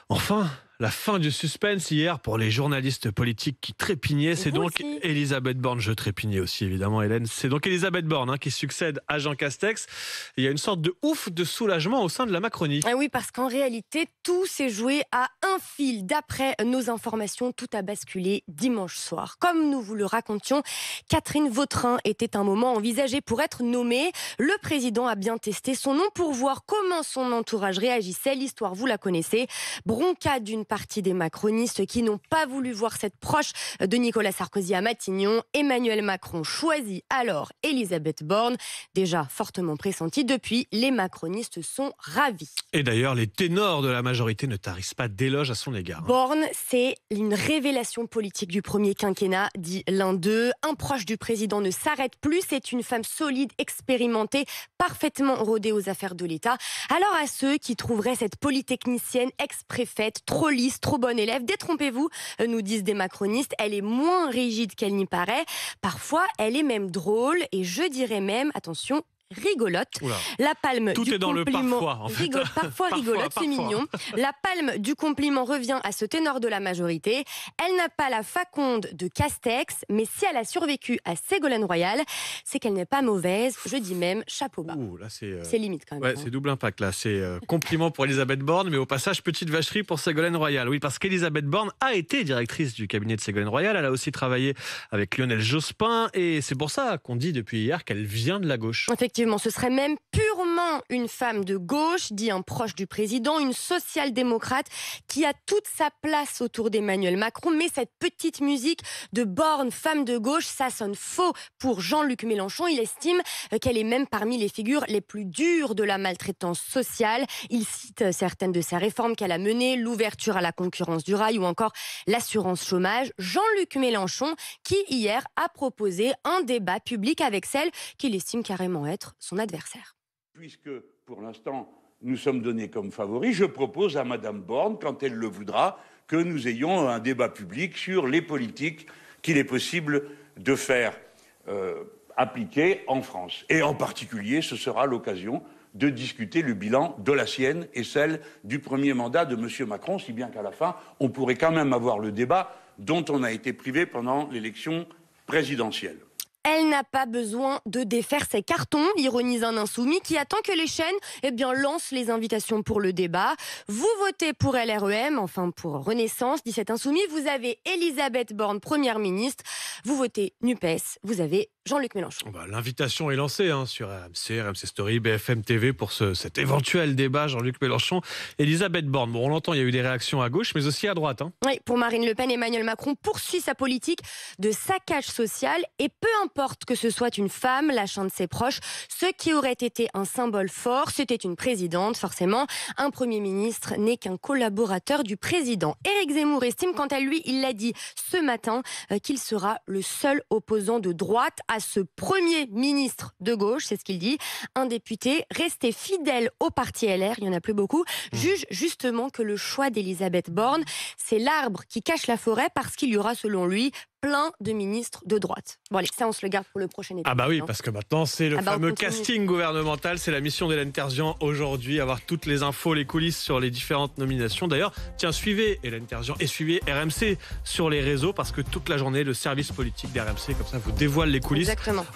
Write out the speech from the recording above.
Enfin, la fin du suspense hier pour les journalistes politiques qui trépignaient. C'est Vous donc aussi. Elisabeth Borne. Je trépignais aussi, évidemment, Hélène. C'est donc Elisabeth Borne qui succède à Jean Castex. Et il y a une sorte de ouf de soulagement au sein de la Macronie. Ah oui, parce qu'en réalité, tout s'est joué à un fil. D'après nos informations, tout a basculé dimanche soir. Comme nous vous le racontions, Catherine Vautrin était un moment envisagé pour être nommée. Le président a bien testé son nom pour voir comment son entourage réagissait. L'histoire, vous la connaissez. Bronca d'une partie des macronistes qui n'ont pas voulu voir cette proche de Nicolas Sarkozy à Matignon. Emmanuel Macron choisit alors Elisabeth Borne, déjà fortement pressentie. Depuis, les macronistes sont ravis. Et d'ailleurs, les ténors de la majorité ne tarissent pas d'éloges à son égard. Borne, c'est une révélation politique du premier quinquennat, dit l'un d'eux. Un proche du président ne s'arrête plus. C'est une femme solide, expérimentée, parfaitement rodée aux affaires de l'État. Alors à ceux qui trouveraient cette polytechnicienne ex-préfète trop lisse, trop bonne élève, détrompez-vous, nous disent des macronistes. Elle est moins rigide qu'elle n'y paraît. Parfois, elle est même drôle et je dirais même, attention, rigolote. Oula. La palme Tout du est dans le compliment parfois, en fait. parfois rigolote, c'est mignon. La palme du compliment revient à ce ténor de la majorité. Elle n'a pas la faconde de Castex, mais si elle a survécu à Ségolène Royal, c'est qu'elle n'est pas mauvaise. Je dis même chapeau bas. Ouh, là, c'est limite quand même. ouais, c'est double impact là. C'est compliment pour Elisabeth Borne, mais au passage, petite vacherie pour Ségolène Royal. Oui, parce qu'Elisabeth Borne a été directrice du cabinet de Ségolène Royal. Elle a aussi travaillé avec Lionel Jospin. Et c'est pour ça qu'on dit depuis hier qu'elle vient de la gauche. Effectivement, ce serait même purement une femme de gauche, dit un proche du président, une social-démocrate qui a toute sa place autour d'Emmanuel Macron. Mais cette petite musique de Borne, femme de gauche, ça sonne faux pour Jean-Luc Mélenchon. Il estime qu'elle est même parmi les figures les plus dures de la maltraitance sociale. Il cite certaines de ses réformes qu'elle a menées, l'ouverture à la concurrence du rail ou encore l'assurance chômage. Jean-Luc Mélenchon qui hier a proposé un débat public avec celle qu'il estime carrément être son adversaire. Puisque, pour l'instant, nous sommes donnés comme favoris, je propose à Madame Borne, quand elle le voudra, que nous ayons un débat public sur les politiques qu'il est possible de faire appliquer en France. Et en particulier, ce sera l'occasion de discuter le bilan de la sienne et celle du premier mandat de M. Macron, si bien qu'à la fin, on pourrait quand même avoir le débat dont on a été privé pendant l'élection présidentielle. Elle n'a pas besoin de défaire ses cartons, ironise un insoumis qui attend que les chaînes lancent les invitations pour le débat. Vous votez pour LREM, enfin pour Renaissance, dit cet insoumis. Vous avez Elisabeth Borne, première ministre. Vous votez NUPES, vous avez Jean-Luc Mélenchon. L'invitation est lancée sur RMC Story, BFM TV pour cet éventuel débat Jean-Luc Mélenchon, Elisabeth Borne. Bon, on l'entend, il y a eu des réactions à gauche, mais aussi à droite. Oui, pour Marine Le Pen, Emmanuel Macron poursuit sa politique de saccage social et peu importe que ce soit une femme, lâchant de ses proches, ce qui aurait été un symbole fort, c'était une présidente, forcément. Un Premier ministre n'est qu'un collaborateur du président. Éric Zemmour estime, quant à lui, il l'a dit ce matin, qu'il sera le seul opposant de droite à ce Premier ministre de gauche, c'est ce qu'il dit. Un député resté fidèle au parti LR, il n'y en a plus beaucoup, juge justement que le choix d'Elisabeth Borne, c'est l'arbre qui cache la forêt parce qu'il y aura, selon lui, plein de ministres de droite. Bon allez, ça on se le garde pour le prochain épisode. Ah bah oui, parce que maintenant c'est le fameux on continue. casting gouvernemental, c'est la mission d'Hélène Terzian aujourd'hui, avoir toutes les infos, les coulisses sur les différentes nominations. D'ailleurs, tiens, suivez Hélène Terzian et suivez RMC sur les réseaux parce que toute la journée, le service politique d'RMC, comme ça, vous dévoile les coulisses. Exactement.